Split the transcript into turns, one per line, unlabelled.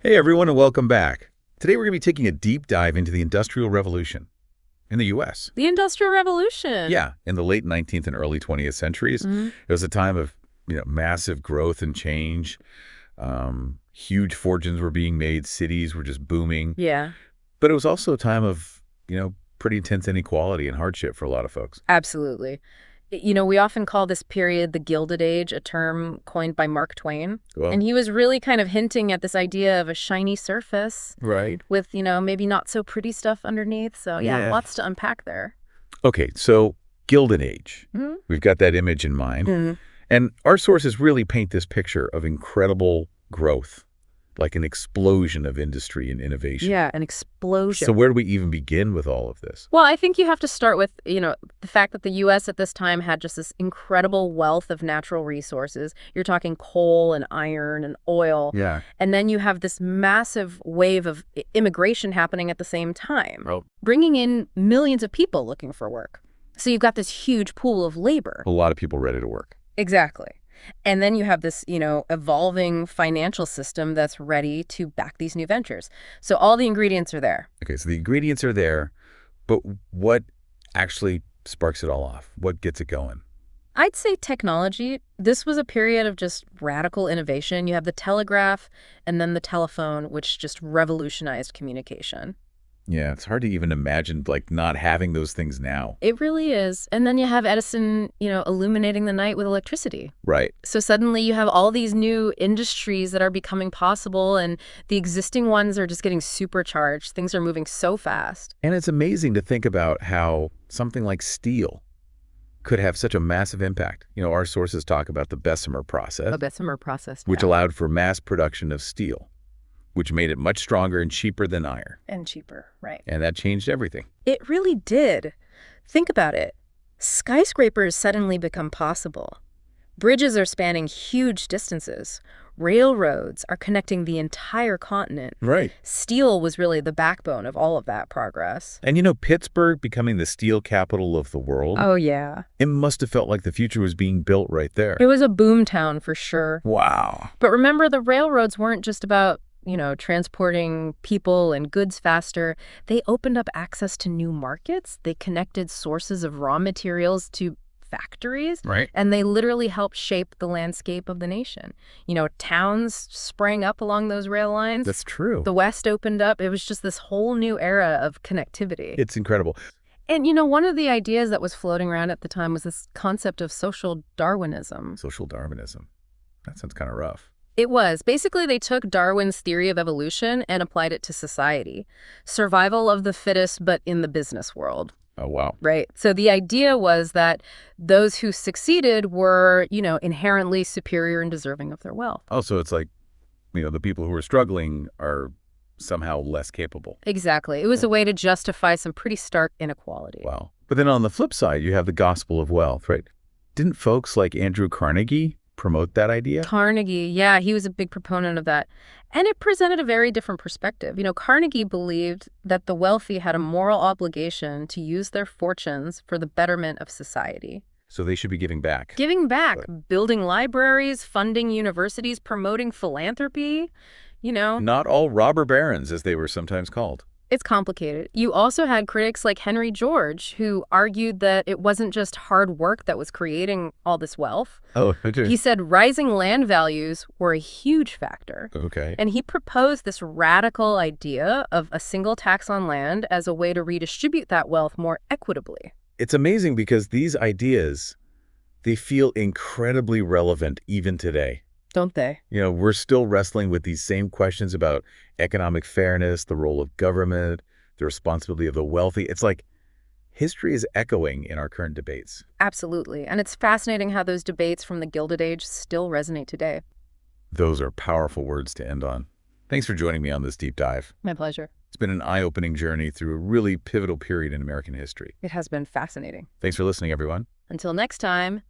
Hey everyone, and welcome back. Today we're going to be taking a deep dive into the Industrial Revolution in the U.S.
The Industrial Revolution.
Yeah, in the late 19th and early 20th centuries. It was a time of massive growth and change. Huge fortunes were being made. Cities were just booming.
Yeah.
But it was also a time of, pretty intense inequality and hardship for a lot of folks.
Absolutely. We often call this period the Gilded Age, a term coined by Mark Twain.
Well,
And he was really kind of hinting at this idea of a shiny surface
right.
with, maybe not so pretty stuff underneath. So,
Yeah.
lots to unpack there.
Okay, so Gilded Age. We've got that image in mind. And our sources really paint this picture of incredible growth, like an explosion of industry and innovation.
Yeah, an explosion.
So where do we even begin with all of this?
Well, I think you have to start with, the fact that the U.S. at this time had just this incredible wealth of natural resources. You're talking coal and iron and oil.
Yeah.
And then you have this massive wave of immigration happening at the same time,
Oh.
bringing in millions of people looking for work. So you've got this huge pool of labor.
A lot of people ready to work.
Exactly. And then you have this, evolving financial system that's ready to back these new ventures. So all the ingredients are there.
Okay, so the ingredients are there, but what actually sparks it all off? What gets it going?
I'd say technology. This was a period of just radical innovation. You have the telegraph and then the telephone, which just revolutionized communication.
Yeah, it's hard to even imagine, not having those things now.
It really is. And then you have Edison, illuminating the night with electricity.
Right.
So suddenly you have all these new industries that are becoming possible, and the existing ones are just getting supercharged. Things are moving so fast.
And it's amazing to think about how something like steel could have such a massive impact. Our sources talk about the Bessemer process,
A Bessemer process.
which allowed for mass production of steel, which made it much stronger and cheaper than iron.
And cheaper, right.
And that changed everything.
It really did. Think about it. Skyscrapers suddenly become possible. Bridges are spanning huge distances. Railroads are connecting the entire continent.
Right.
Steel was really the backbone of all of that progress.
And Pittsburgh becoming the steel capital of the world,
Oh, yeah.
it must have felt like the future was being built right there.
It was a boom town for sure.
Wow.
But remember, the railroads weren't just about transporting people and goods faster. They opened up access to new markets. They connected sources of raw materials to factories.
Right.
And they literally helped shape the landscape of the nation. Towns sprang up along those rail lines.
That's true.
The West opened up. It was just this whole new era of connectivity.
It's incredible.
And, one of the ideas that was floating around at the time was this concept of social Darwinism.
Social Darwinism. That sounds kind of rough.
It was. Basically, they took Darwin's theory of evolution and applied it to society. Survival of the fittest, but in the business world.
Oh, wow.
Right. So the idea was that those who succeeded were, inherently superior and deserving of their wealth.
Oh, so it's like, the people who are struggling are somehow less capable.
Exactly. It was a way to justify some pretty stark inequality.
Wow. But then on the flip side, you have the gospel of wealth, right? Didn't folks like Andrew Carnegie promote that idea?
Carnegie, yeah, he was a big proponent of that. And it presented a very different perspective. Carnegie believed that the wealthy had a moral obligation to use their fortunes for the betterment of society.
So they should be giving back.
Giving back, building libraries, funding universities, promoting philanthropy,
Not all robber barons, as they were sometimes called.
It's complicated. You also had critics like Henry George, who argued that it wasn't just hard work that was creating all this wealth.
Oh, okay.
He said rising land values were a huge factor.
Okay.
And he proposed this radical idea of a single tax on land as a way to redistribute that wealth more equitably.
It's amazing because these ideas, they feel incredibly relevant even today.
Don't they?
We're still wrestling with these same questions about economic fairness, the role of government, the responsibility of the wealthy. It's like history is echoing in our current debates.
Absolutely. And it's fascinating how those debates from the Gilded Age still resonate today.
Those are powerful words to end on. Thanks for joining me on this deep dive.
My pleasure.
It's been an eye-opening journey through a really pivotal period in American history.
It has been fascinating.
Thanks for listening, everyone.
Until next time.